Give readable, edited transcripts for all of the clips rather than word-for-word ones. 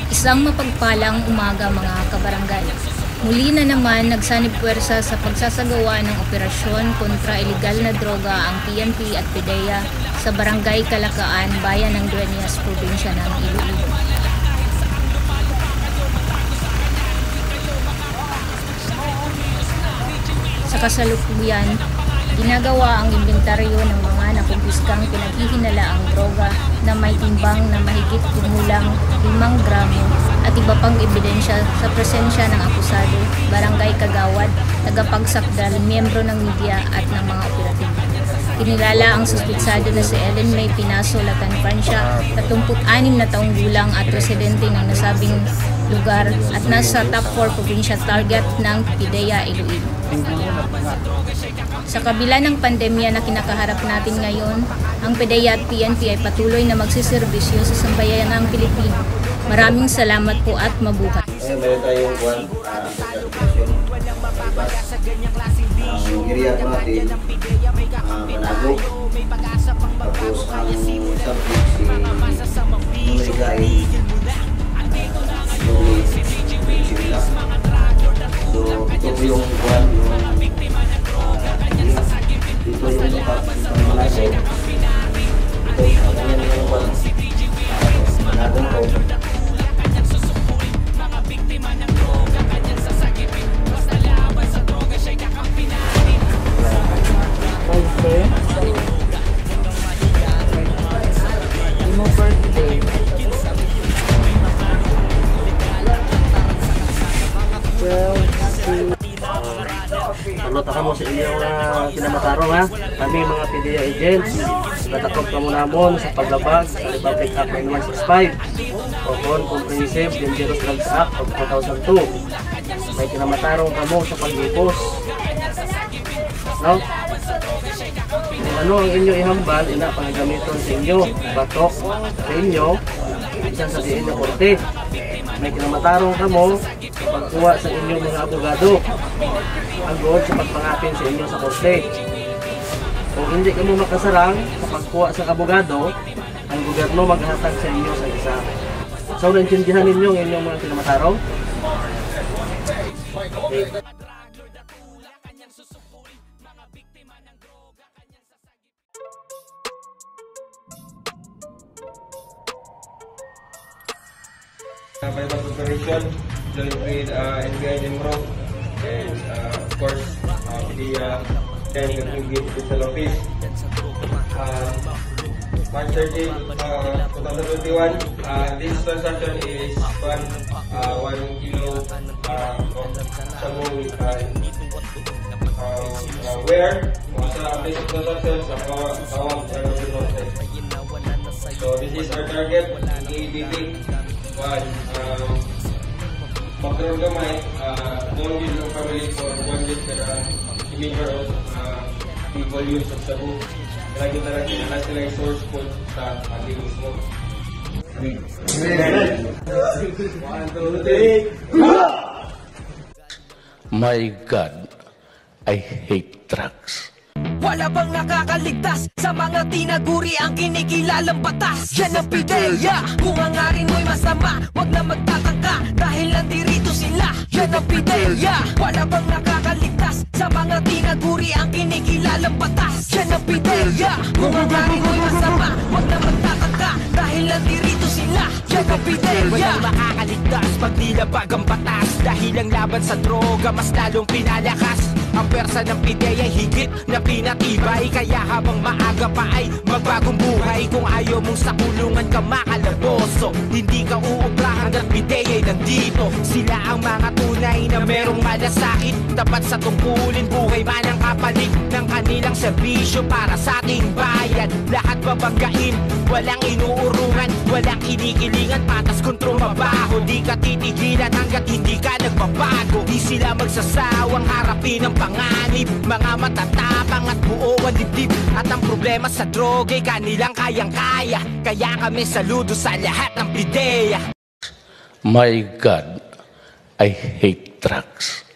Isang mapagpalang umaga mga kabarangay. Muli na naman nagsanib puwersa sa pagsasagawa ng operasyon kontra ilegal na droga ang PNP at PDEA sa Barangay Kalakaan, Bayan ng Dueñas, Probinsya ng Iloilo. Sa kasalukuyan, ginagawa ang inventaryo ng mga nakumpiskang pinaghihinalaang droga na may timbang na mahigit kumulang 5 gramo at iba pang ebidensya sa presensya ng akusado, barangay kagawad, tagapagsakdal, miyembro ng media at ng mga operatibo. Kinilala ang suspitsado na si Ellen May Pinaso Latan Francia, 36 na taong gulang at residente ng nasabing lugar at nasa top 4 provincial target ng PDEA Iloilo. Sa kabila ng pandemya na kinakaharap natin ngayon, ang PDEA at PNP ay patuloy na magsiservisyo sa sambayanang Pilipino. Maraming salamat po at mabuhay. Meron tayong buwan ang iriya natin, Manago, tapos ang subject si Nuligay, Sibila. So, ito po yung buwan, dito yung Manago, ito yung buwan, Manago po. Ano mo sa inyong kinamatarong ha? Kami mga PDEA agents, natakob kamo namon sa paglabag sa Republic Act 9165 o Comprehensive Dangerous Drugs Act of 2002. May kinamatarong kamo sa paglipos. No? Kung ano ang inyo ihambal, ina panggamiton sa inyo, batok sa inyo, isa sa diin na korte. May kinamatarong kamo sa pagkuha sa inyong mga abogado agod sa pagpangapin sa inyo sa korte. Kung hindi ka mo makasarang sa pagkuha sa abogado, ang gobyerno maghatag sa inyo sa isa. So, naintindihan ninyo ang inyong mga kinamatarong? Okay. Bypass operation joined with NBI Nimro and of course PDEA 10 Contribute Special Office. March 30, 2021. This transaction is 1 kilo of shabu with where sa basic transaction sa Tawag. So this is our target, ABB. Magkaroon gamay, don't use your family for 1 liter vinegar of people use of sabu. Lagi talaga na sila yung source food sa ating mismo. My God, I hate drugs. Wala bang nakakaligtas sa mga tinaguri ang kinikilalang batas? Yan ang PDEA. Kung hangarin mo'y masama, wag na magtatangka dahil nandirito sila. Yan ang PDEA. Wala bang nakakaligtas sa mga tinaguri ang kinikilalang batas? Yan ang PDEA. Kung hangarin mo'y masama, wag na magtatangka dahil nandirito sila. Yan ang PDEA. Walang makakaligtas pag nilabag ang batas dahil ang laban sa droga mas lalong pinalakas. Ang persa ng PDEA higit na pinatibay, kaya habang maaga pa ay magbagong buhay. Kung ayaw mong sa kulungan ka makalaboso, hindi ka uubra hanggang PDEA nandito. Sila ang mga tunay na merong malasakit, tapat sa tungkulin, buhay man ang kapalit ng kanilang serbisyo para sa ating bayan. Lahat babanggain, walang inuurungan, walang kinikilingan, patas kontrol mabaho. Di ka titigilan hanggat hindi ka nagbabago. Di sila magsasawang harapin ang panganib, mga matatapang at buo ang dibdib. At ang problema sa droga ay kanilang kayang-kaya, kaya kami saludo sa lahat ng PDEA. My God, I hate drugs.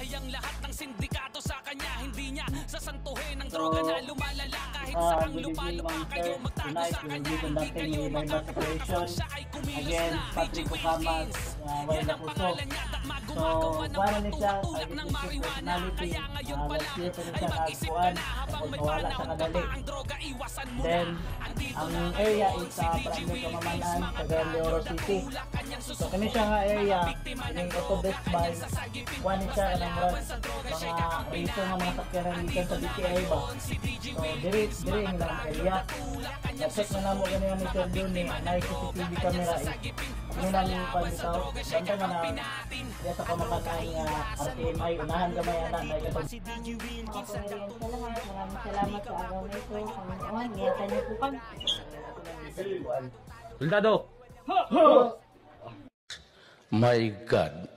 Kayang lahat ng sindikato sa kanya, hindi niya sasantuhin ng droga na lumalala. Kahit saang lupa kayo magtago sa kanya, hindi kayo makakapuso. Siya ay kumilos na, Patrick Ocamas, yan ang pangalan niya. Gumagawa ng mga tutulak ng marijuana. Kaya ngayon pala ay mag-isip ka na habang nagpanaw pa ang droga, iwasan mo na. ang area is sa Barangay Kamamanan, Cagayan de Oro City. So kami siya nga area, yung auto-best by kuha ni siya ng mga rito nga mga sakyanan dito sa DTI ba. So diri ang lang area. Na-check na namo ganyan ang meter doon ni na CCTV camera is yun ang pagkitaw. Banda nga na dito ka makakain nga RTMI, unahan gamay anak na ikatong. Salamat sa araw na ito. Panginoon, niyatan niyo po kami. Soldado! My God,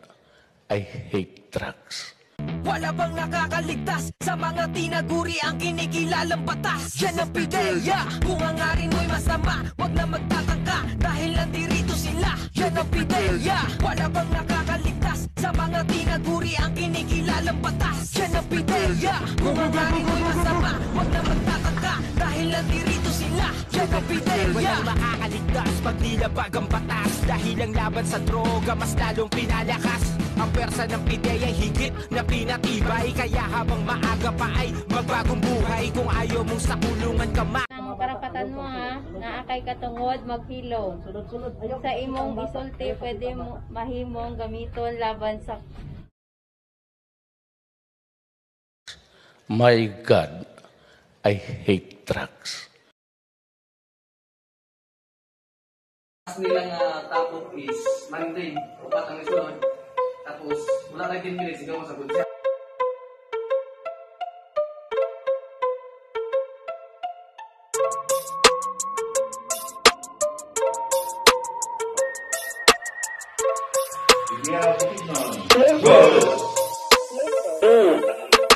I hate drugs. Wala bang nakakaligtas sa mga tinaguri ang kinikilalang batas? Yan ang pideya. Kung hangarin mo'y masama, wag na magtatangka dahil nandirito sila. Yan ang pideya. Wala bang nakakaligtas sa mga tinaguri ang kinikilalang batas? Yan ang pideya. Kung hangarin mo'y masama, wag na magtatangka dahil nandirito sila. Yan ang pideya. Walang makakaligtas pag nilabag ang batas, dahil ang laban sa droga mas lalong pinalakas. Ang pwersa ng pideya higit na pinatibay, kaya habang maaga pa ay magbagong buhay. Kung ayaw mong sa kulungan ka Ang karapatan mo ha, naakay katungod maghilom. Sa imong isulti pwede mo mahimong gamiton laban sa My God, I hate drugs. Nilang tapos is Monday, upat ang isunod. Tapos, wala na 10 minutes, ikaw mo sa bulsa.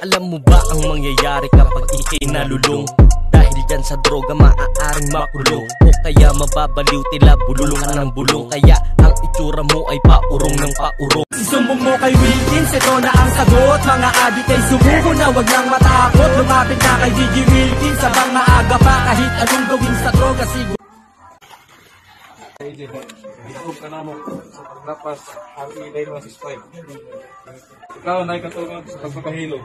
Alam mo ba ang mangyayari kapag ikay nalulung? Dahil dyan sa droga maaaring makulong, o kaya mababaliw tila bulungan ng bulong. Kaya ang itsura mo ay paurong ng paurong. Sumbong mo kay Wilkins, ito na ang sagot. Mga adik ay sumuko na, wag lang matakot. Lumapit na kay Gigi Wilkins, sabang maaga pa kahit anong gawin sa droga siguro. Ito ka na mo sa paglapas RE 9165. Ikaw na ikatulong sa pagpapahilo.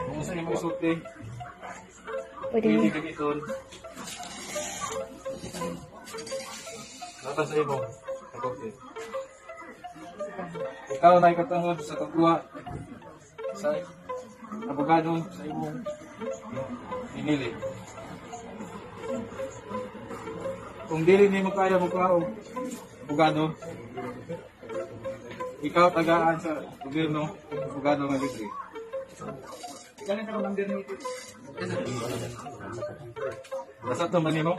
Kung saan yung mga sulti, hindi gamiton. Nata sa imo, kakote. Ikaw na ikatulong sa pagkuha sa abogado sa imong pinili. Kung dili ni mo kaya magkuha og abogado, ikaw tagaan sa gobyerno, abogado ng libre. Ganun ka ng dernito. Basta ito manimo.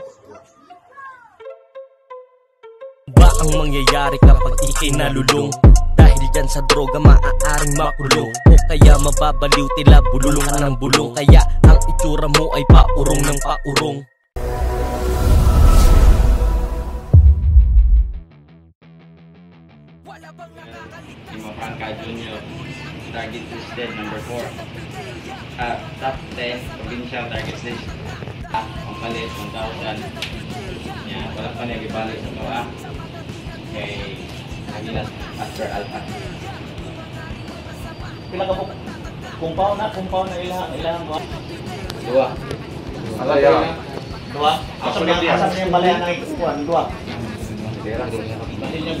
Ba ang mangyayari kapag ikay nalulung? Dahil dyan sa droga maaaring makulong, o kaya mababaliw tila bulungan ng bulong. Kaya ang itsura mo ay paurong ng paurong. Timo Franca Jr. Target listed number 4. Top 10 provincial target list. Ang palit 1,000. Yeah, wala pa niya gibalik sa kawa. Kay Agilas Master Alpha. Pila ka po? Kumpaw na ilang buwan? Dua. Alaya. Dua? Asa na yung balayan ng ikuan? Dua? Kira dun. Bali niya.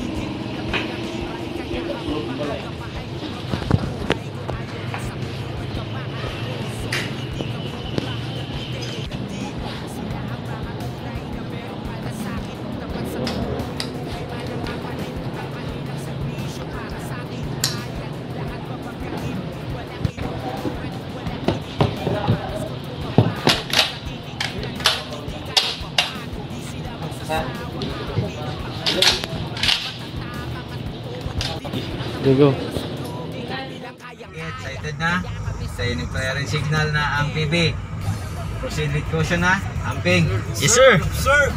Go. Excited na? Sa nuclear signal na ang PB. Proceed with caution na. Amping. Yes sir. Sir.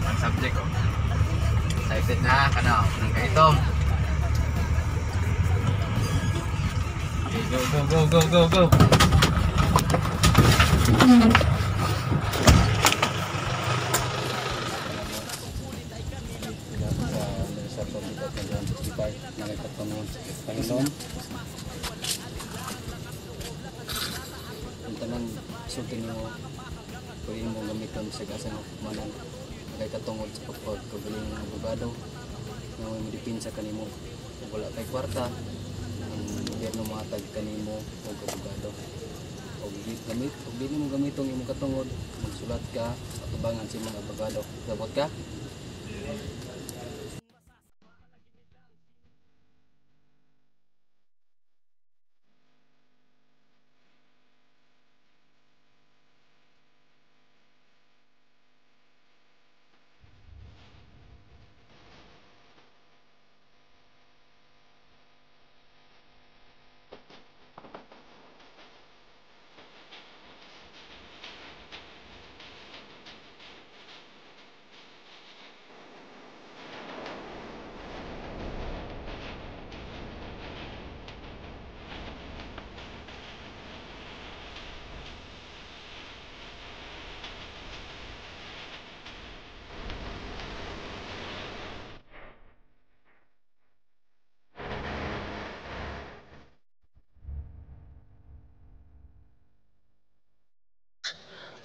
Ang subject ko. Sa Kapit na, kanaw. Nang kaitong. Okay, go, go, go, go, go, go. Ang tanang sultin mo, pwede mo gamitin sa gasa ng kumanan kay katungod sa pagpagaling ng abogado na may madipinsa kanimo. Kung wala kay kwarta, ang gobyerno matag kanimo o abogado. O di mo gamitong imong katungod, magsulat ka, patabangan sa mga abogado. Sabot ka?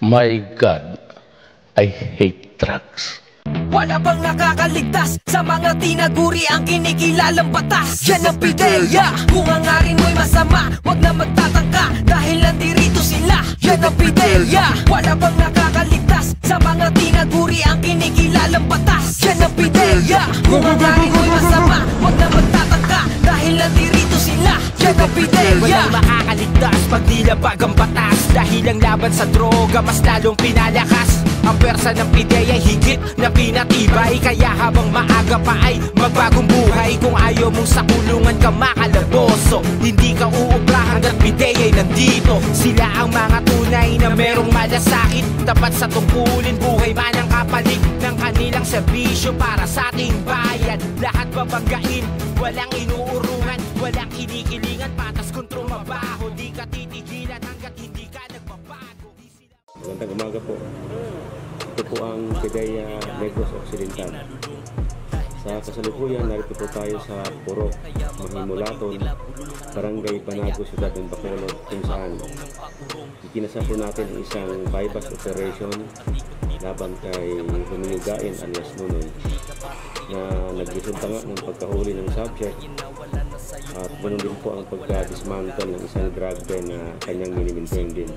My God, I hate drugs. Wala bang nakakaligtas sa mga tinaguri ang kinikilalang batas? Yan ang pideya. Kung hangarin mo'y masama, wag na magtatangka dahil nandirito sila. Yan ang pideya. Wala bang nakakaligtas sa mga tinaguri ang kinikilalang batas? Yan ang pideya. Kung hangarin mo'y masama, wag na magtatangka dahil nandirito sila. Yan ang pideya. Walang makakaligtas pag nilabag ang batas, dahil ang laban sa droga mas lalong pinalakas. Ang pwersa ng pideya higit na pinatibay, kaya habang maaga pa ay magbagong buhay. Kung ayaw mong sa kulungan ka makalaboso, hindi ka uubra hanggang pideya'y nandito. Sila ang mga tunay na merong malasakit, tapat sa tungkulin buhay man ang kapalit ng kanilang serbisyo para sa ating bayan. Lahat babanggain, walang inuurungan, walang kinikilingan, patas kung trumabaho. Di ka titigilan hanggat hindi ka nagbabago. Magandang umaga po. Ito po ang Pideya Negros Occidental. Sa kasalukuyan, narito po tayo sa Purok, Mahimulaton, Barangay Banago, Ciudad ng Bacolod, kung saan ikinasa po natin ang isang bypass operation laban kay Huminigain alias Nunoy, na nagresulta nga ng pagkahuli ng subject at ganoon din po ang pagka-dismantle ng isang drug den na kanyang minimintain din.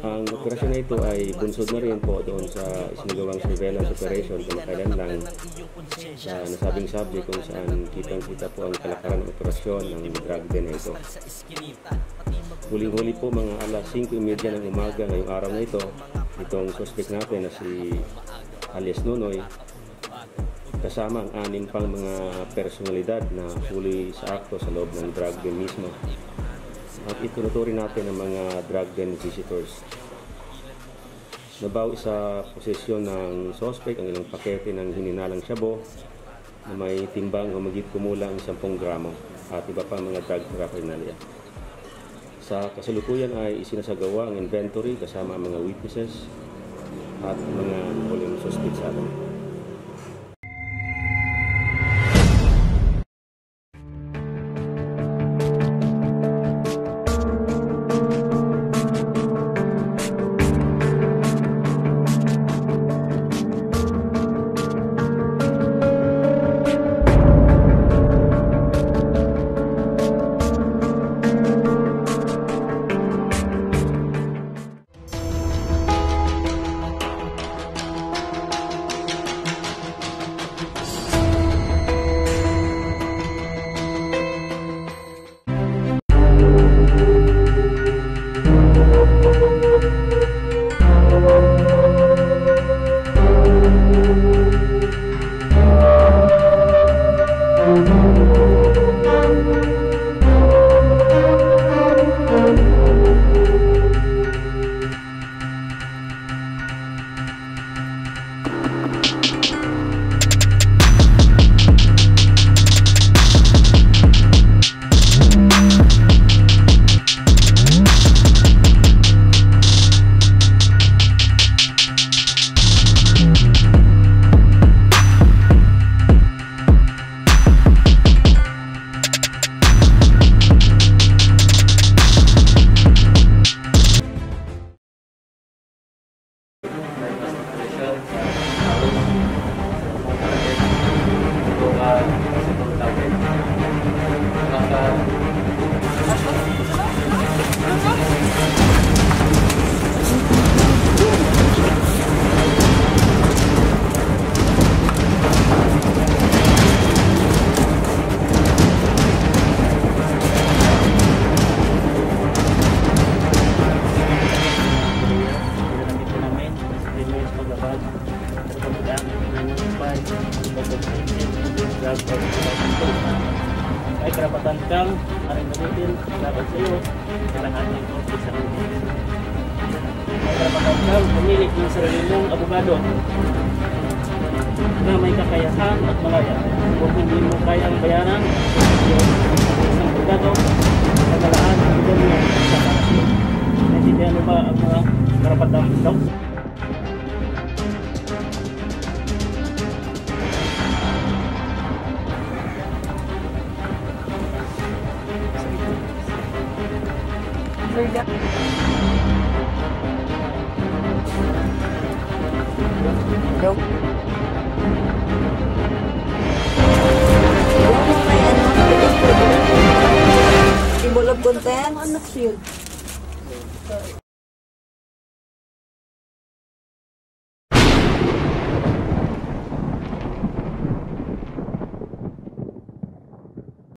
Ang operasyon na ito ay bunsod na rin po doon sa isinagawang surveillance operation kamakailan lang sa nasabing subject, kung saan kitang-kita po ang kalakaran ng operasyon ng drug den na ito. Huling-huli po mga alas 5:30 ng umaga ngayong araw na ito, itong suspect natin na si alias Nunoy, kasama ang 6 pang mga personalidad na huli sa akto sa loob ng drug den mismo. At itunuturin natin ang mga drug den visitors. Nabawi sa posesyon ng suspect ang ilang pakete ng hininalang shabu na may timbang humigit kumulang 10 gramo at iba pang mga drug paraphernalia. Sa kasalukuyan ay isinasagawa ang inventory kasama ang mga witnesses at mga huling suspect sa atin. kang aring gamitin laban sa iyo, kailangan ng office ang may karapatan kang pumili ng sarili mong abogado na may kakayahan at malaya. Kung hindi mo kayang bayaran yung isang abogado, nagalaan ang gobyerno sa karapatan. Naintindihan mo ba ang mga karapatan daw? Table of content.